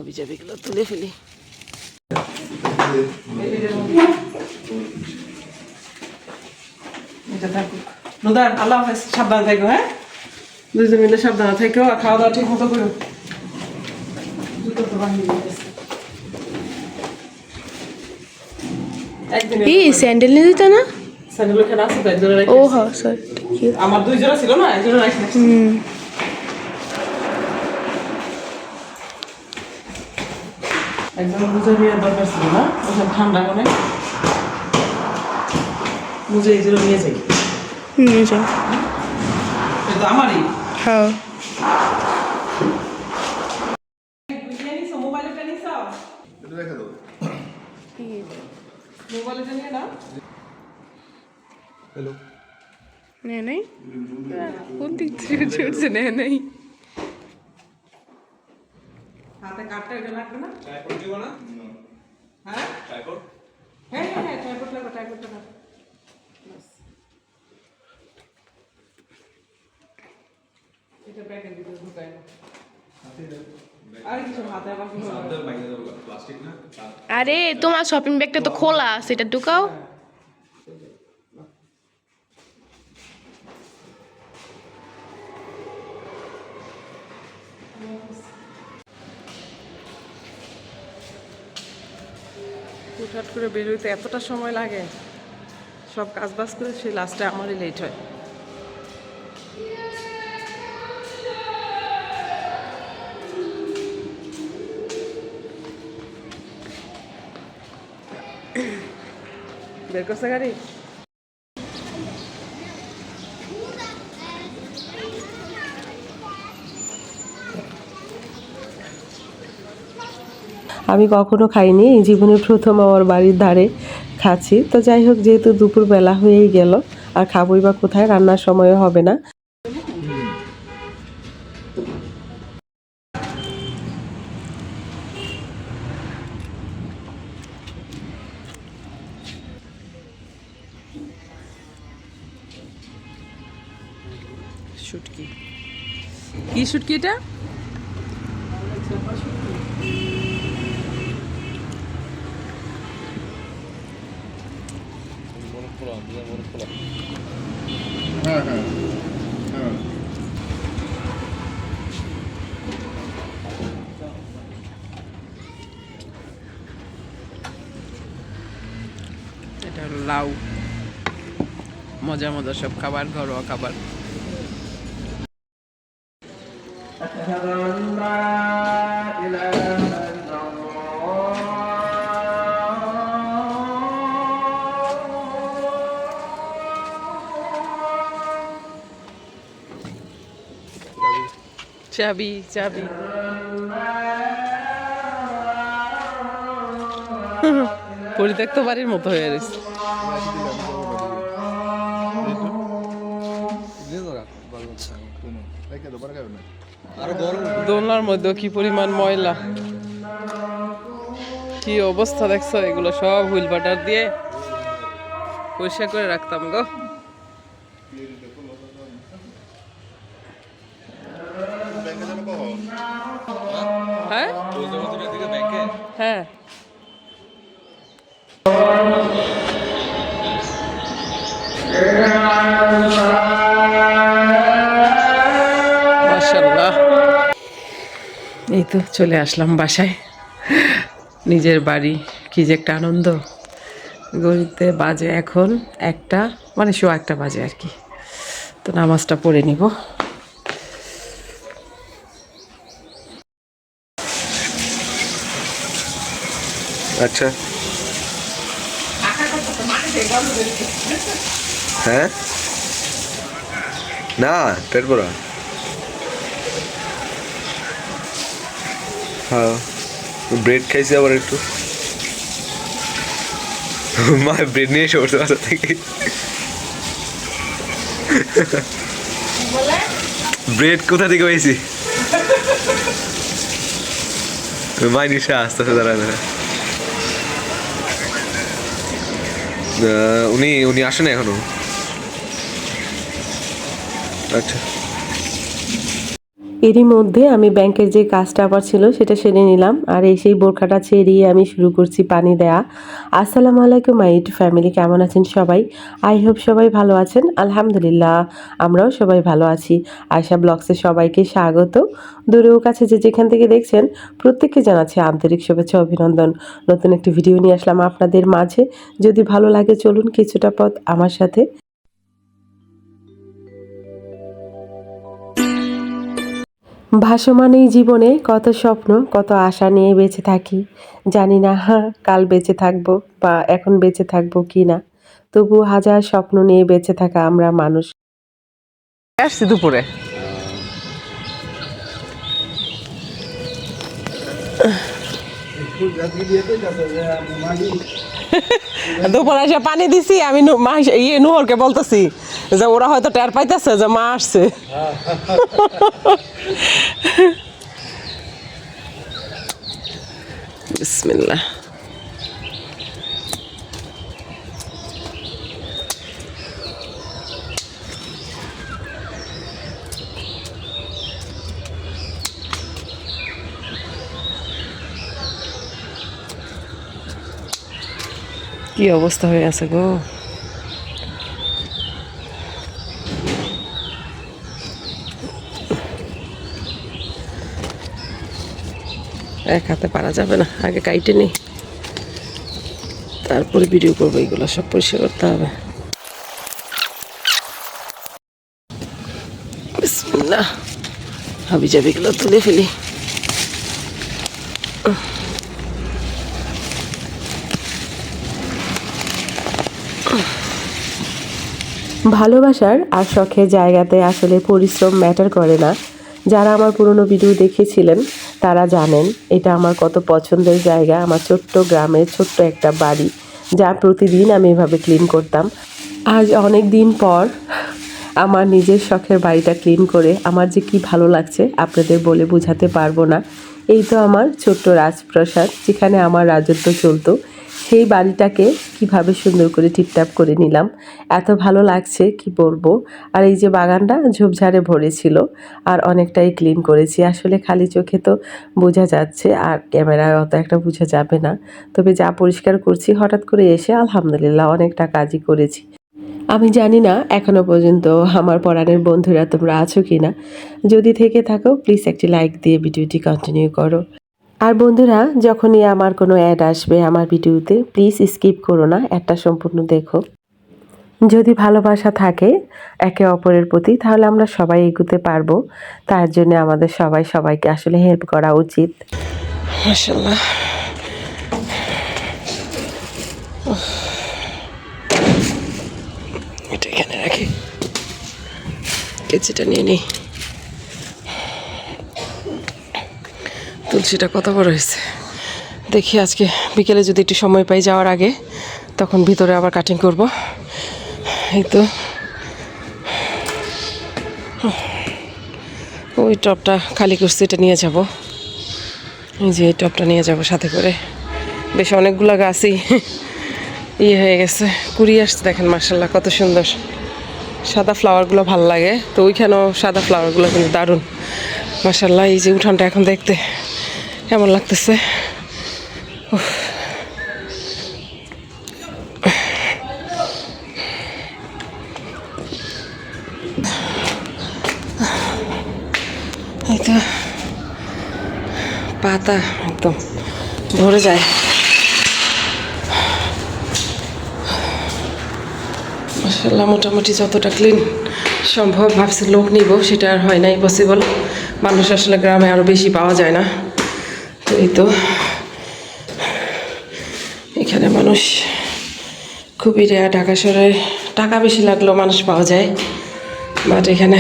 হাবি জাবিগুলো তুলে ফেলি। আল্লাহ হাফেজ, সাবধানে থাকো। হ্যাঁ, দুজন মিলে সাবধানে থাকো আর খাওয়া দাওয়া ঠিক মতো করো। স্যান্ডেল নিয়ে দিত না? স্যান্ডেল ওখানে আছে তো, একজনের ও হ্যাঁ স্যার, আমার 2 জোড়া ছিল না, একজনের রাখি। একজন বুঝে নেওয়ার দরকার ছিল না, ওসব ঠান্ডা অনেক। বুঝে এই জন্য নিয়ে যাই। নিয়ে যাও। এটা আমারই। হ্যাঁ। মোবাইলটা নিয়ে যাও, এটা রেখে দাও। মোবাইলটা নিয়ে নাও। হ্যালো, নে নেই, কোন দিক থেকে ছুটছে? নে নেই, হাতে কাটটা এটা লাগবে না? ট্রাইপড দিব না? হ্যাঁ ট্রাইপড? হ্যাঁ হ্যাঁ হ্যাঁ, ট্রাইপড লাগবে, ট্রাইপডটা লাগবে। এটা ব্যাগের ভিতরে ঢুকাই না। আর কিছু হাতে আবার কি হবে? সামনের বাইরে দাও, প্লাস্টিক না? আরে তোমার শপিং ব্যাগটা তো খোলা, সেটা ঢুকাও। হুটহাট করে বেরোইতে এতটা সময় লাগে, সব কাজ বাজ করে সেই লাস্টে আমারই লেট হয়। বের করছে গাড়ি? আমি কখনো খাইনি, এই জীবনে প্রথম আমার বাড়ির ধারে খাচ্ছি। তো যাই হোক, যেহেতু দুপুর বেলা হয়েই গেল, আর খাবোই বা কোথায়, রান্নার সময়ও হবে না। শুটকি, কি শুটকি এটা? হ্যাঁ হ্যাঁ হ্যাঁ। এটা হলো লাউ। মজা মজা সব খাবার, ঘরোয়া খাবার। চাবি চাবি পরিত্যক্ত বাড়ির মতো হয়ে গেছে। রেখে দাও, পরে খাবে না। দোলনার মধ্যে কি পরিমাণ ময়লা, কি অবস্থা দেখছো? এগুলো সব হুইল বাটার দিয়ে পরিষ্কার করে রাখতাম গো। ব্যাংকে যাবে কখন? হ্যাঁ ওই যাবো তুমি এদিকে ব্যাংকে? হ্যাঁ, মাশাআল্লাহ। এই তো চলে আসলাম বাসায়, নিজের বাড়ি। কি যে একটা আনন্দ। গড়িতে বাজে এখন 1টা, মানে 1:15 বাজে আর কি। তো নামাজটা পড়ে নিব। আচ্ছা, হ্যাঁ না পেট ভরা। হ্যাঁ, ব্রেড খাইছি আবার একটু। মা ব্রেড নিয়ে এসে পড়ছে বাসা থেকে। ব্রেড কোথা থেকে পেয়েছি? মাই নিশা আস্তে আস্তে দাঁড়ায় না। উনি উনি আসেন এখনো। আচ্ছা, এরই মধ্যে আমি ব্যাংকের যে কাজটা আমার ছিল সেটা সেরে নিলাম, আর এই সেই বোরখাটা ছেড়িয়ে আমি শুরু করছি পানি দেয়া। আসসালামু আলাইকুম মাই ইউটিউব ফ্যামিলি, কেমন আছেন সবাই? আই হোপ সবাই ভালো আছেন। আলহামদুলিল্লাহ আমরাও সবাই ভালো আছি। আয়শা ব্লগসে সবাইকে স্বাগত। দূরেও কাছে যে যেখান থেকে দেখছেন প্রত্যেককে জানাচ্ছি আন্তরিক শুভেচ্ছা অভিনন্দন। নতুন একটি ভিডিও নিয়ে আসলাম আপনাদের মাঝে। যদি ভালো লাগে চলুন কিছুটা পথ আমার সাথে। ভাসমান এই জীবনে কত স্বপ্ন, কত আশা নিয়ে বেঁচে থাকি। জানি না কাল বেঁচে থাকবো বা এখন বেঁচে থাকবো কি না, তবু হাজার স্বপ্ন নিয়ে বেঁচে থাকা আমরা মানুষ। আসছি দুপুরে। দুপুরে এসে পানি দিছি আমি, নুহরকে বলতেছি যে ওরা হয়তো টের পাইতেছে যে মা আসছে। বিসমিল্লাহ। কি অবস্থা হয়ে আছে গো। এক হাতে পারা যাবে না, আগে কাইটে নেই তারপরে ভিডিও করবো। এইগুলো সব পরিষ্কার করতে হবে। বিসমিল্লাহ। হাবি জাবিগুলো তুলে ফেলি। ভালোবাসার আর শখের জায়গাতে আসলে পরিশ্রম ম্যাটার করে না। যারা আমার পুরনো ভিডিও দেখেছিলেন তারা জানেন এটা আমার কত পছন্দের জায়গা। আমার ছোট্ট গ্রামের ছোট্ট একটা বাড়ি, যা প্রতিদিন আমি এভাবে ক্লিন করতাম। আজ অনেক দিন পর আমার নিজের শখের বাড়িটা ক্লিন করে আমার যে কি ভালো লাগছে আপনাদের বলে বোঝাতে পারবো না। এই তো আমার ছোট্ট রাজপ্রাসাদ, যেখানে আমার রাজত্ব চলতো। সেই বাড়িটাকে কিভাবে সুন্দর করে টিপটাপ করে নিলাম, এত ভালো লাগছে কি বলবো। আর এই যে বাগানটা ঝোপঝাড়ে ভরেছিল, আর অনেকটাই ক্লিন করেছি। আসলে খালি চোখে তো বোঝা যাচ্ছে, আর ক্যামেরায় অত একটা বোঝা যাবে না। তবে যা পরিষ্কার করছি হঠাৎ করে এসে আলহামদুলিল্লাহ অনেকটা কাজই করেছি। আমি জানি না এখনো পর্যন্ত আমার পরাণের বন্ধুরা তোমরা আছো কি না। যদি থেকে থাকো প্লিজ একটি লাইক দিয়ে ভিডিওটি কন্টিনিউ করো। আর বন্ধুরা, যখনই আমার কোনো অ্যাড আসবে আমার ভিডিওতে প্লিজ স্কিপ করো না, অ্যাডটা সম্পূর্ণ দেখো। যদি ভালোবাসা থাকে একে অপরের প্রতি তাহলে আমরা সবাই এগোতে পারবো। তার জন্য আমাদের সবাইকে আসলে হেল্প করা উচিত। মাশাআল্লাহ। এটা এখানে রাখি, কেচিটা নিয়ে নিই। তুলসীটা কত বড় হয়েছে দেখি। আজকে বিকেলে যদি একটু সময় পাই যাওয়ার আগে, তখন ভিতরে আবার কাটিং করব। এই তো ওই টবটা খালি করছি, এটা নিয়ে যাব। এই যে এই টবটা নিয়ে যাব সাথে করে। বেশ অনেকগুলো গাছই ইয়ে হয়ে গেছে, কুড়ি আসছে। দেখেন মাশাআল্লাহ কত সুন্দর সাদা ফ্লাওয়ারগুলো ভালো লাগে। তো ওইখানেও সাদা ফ্লাওয়ারগুলো কিন্তু দারুণ মাশাআল্লাহ। এই যে উঠানটা এখন দেখতে কেমন লাগতেছে। এই তো পাতা একদম ভরে যায়। মাশাআল্লাহ মোটামুটি যতটা ক্লিন সম্ভব ভাবছি লোক নিব, সেটা আর হয় নাই পসিবল। মানুষ আসলে গ্রামে আরও বেশি পাওয়া যায় না। তো এই তো এখানে মানুষ খুবই রেয়ার। ঢাকা শহরে টাকা বেশি লাগলেও মানুষ পাওয়া যায়, বাট এখানে